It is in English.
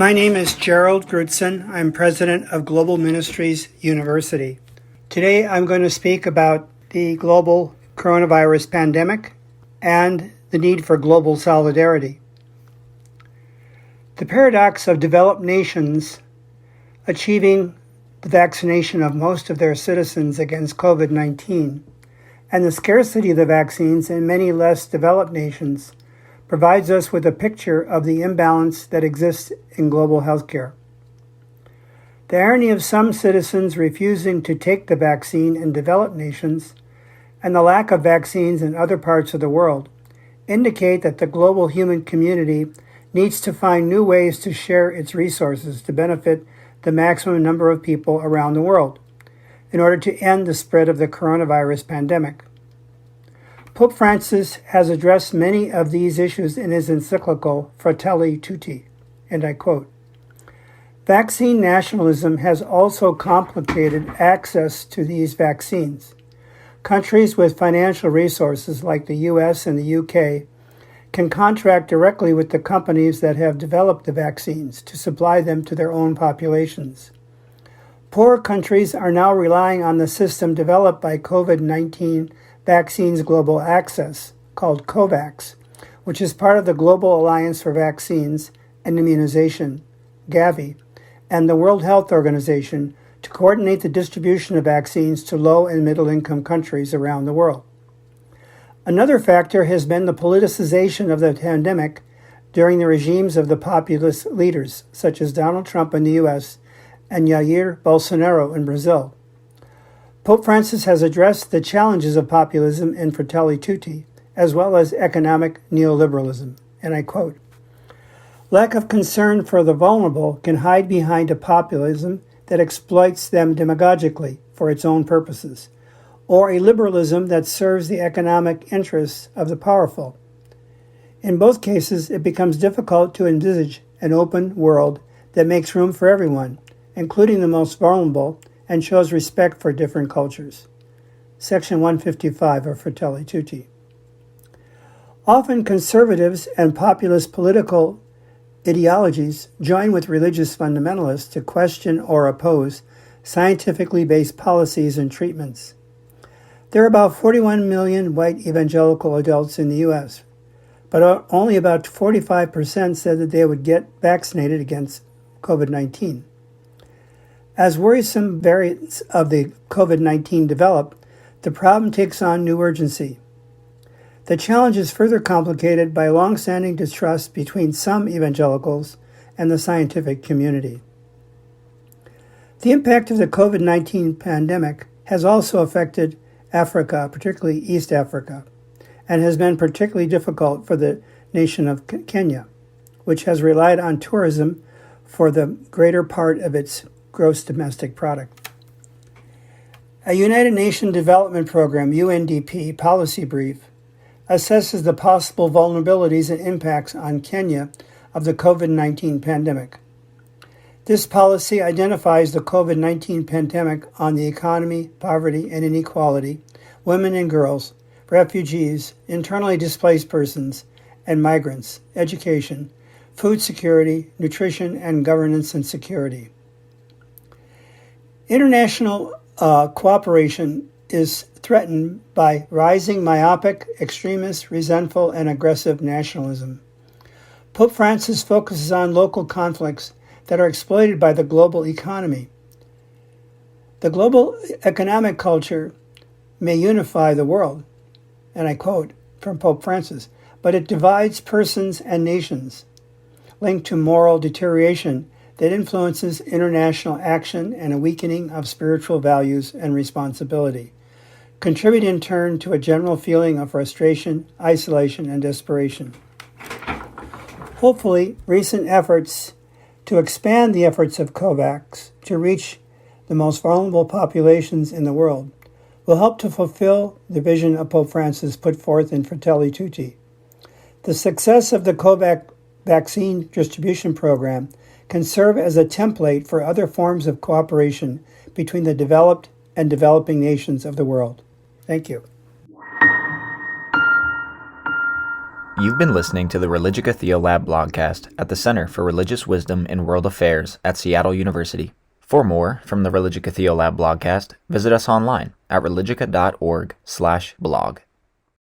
My name is Gerald Grudzen. I'm president of Global Ministries University. Today I'm going to speak about the global coronavirus pandemic and the need for global solidarity. The paradox of developed nations achieving the vaccination of most of their citizens against COVID-19 and the scarcity of the vaccines in many less developed nations provides us with a picture of the imbalance that exists in global healthcare. The irony of some citizens refusing to take the vaccine in developed nations and the lack of vaccines in other parts of the world indicate that the global human community needs to find new ways to share its resources to benefit the maximum number of people around the world in order to end the spread of the coronavirus pandemic. Pope Francis has addressed many of these issues in his encyclical Fratelli Tutti, and I quote, "Vaccine nationalism has also complicated access to these vaccines. Countries with financial resources like the US and the UK can contract directly with the companies that have developed the vaccines to supply them to their own populations. Poor countries are now relying on the system developed by COVID-19 Vaccines Global Access, called COVAX, which is part of the Global Alliance for Vaccines and Immunization, Gavi, and the World Health Organization to coordinate the distribution of vaccines to low and middle-income countries around the world. Another factor has been the politicization of the pandemic during the regimes of the populist leaders, such as Donald Trump in the US and Jair Bolsonaro in Brazil. Pope Francis has addressed the challenges of populism in Fratelli Tutti, as well as economic neoliberalism, and I quote, "Lack of concern for the vulnerable can hide behind a populism that exploits them demagogically for its own purposes, or a liberalism that serves the economic interests of the powerful. In both cases, it becomes difficult to envisage an open world that makes room for everyone, including the most vulnerable, and shows respect for different cultures." Section 155 of Fratelli Tutti. Often conservatives and populist political ideologies join with religious fundamentalists to question or oppose scientifically based policies and treatments. There are about 41 million white evangelical adults in the U.S., but only about 45% said that they would get vaccinated against COVID-19. As worrisome variants of the COVID-19 develop, the problem takes on new urgency. The challenge is further complicated by long-standing distrust between some evangelicals and the scientific community. The impact of the COVID-19 pandemic has also affected Africa, particularly East Africa, and has been particularly difficult for the nation of Kenya, which has relied on tourism for the greater part of its gross domestic product. A United Nations Development Program, UNDP, policy brief assesses the possible vulnerabilities and impacts on Kenya of the COVID-19 pandemic. This policy identifies the COVID-19 pandemic on the economy, poverty and inequality, women and girls, refugees, internally displaced persons, and migrants, education, food security, nutrition, and governance and security. International cooperation is threatened by rising myopic, extremist, resentful, and aggressive nationalism. Pope Francis focuses on local conflicts that are exploited by the global economy. The global economic culture may unify the world, and I quote from Pope Francis, but it divides persons and nations, linked to moral deterioration that influences international action and a weakening of spiritual values and responsibility, contribute in turn to a general feeling of frustration, isolation, and desperation. Hopefully, recent efforts to expand the efforts of COVAX to reach the most vulnerable populations in the world will help to fulfill the vision of Pope Francis put forth in Fratelli Tutti. The success of the COVAX vaccine distribution program can serve as a template for other forms of cooperation between the developed and developing nations of the world. Thank you. You've been listening to the Religica Theolab Blogcast at the Center for Religious Wisdom in World Affairs at Seattle University. For more from the Religica Theolab Blogcast, visit us online at religica.org/blog.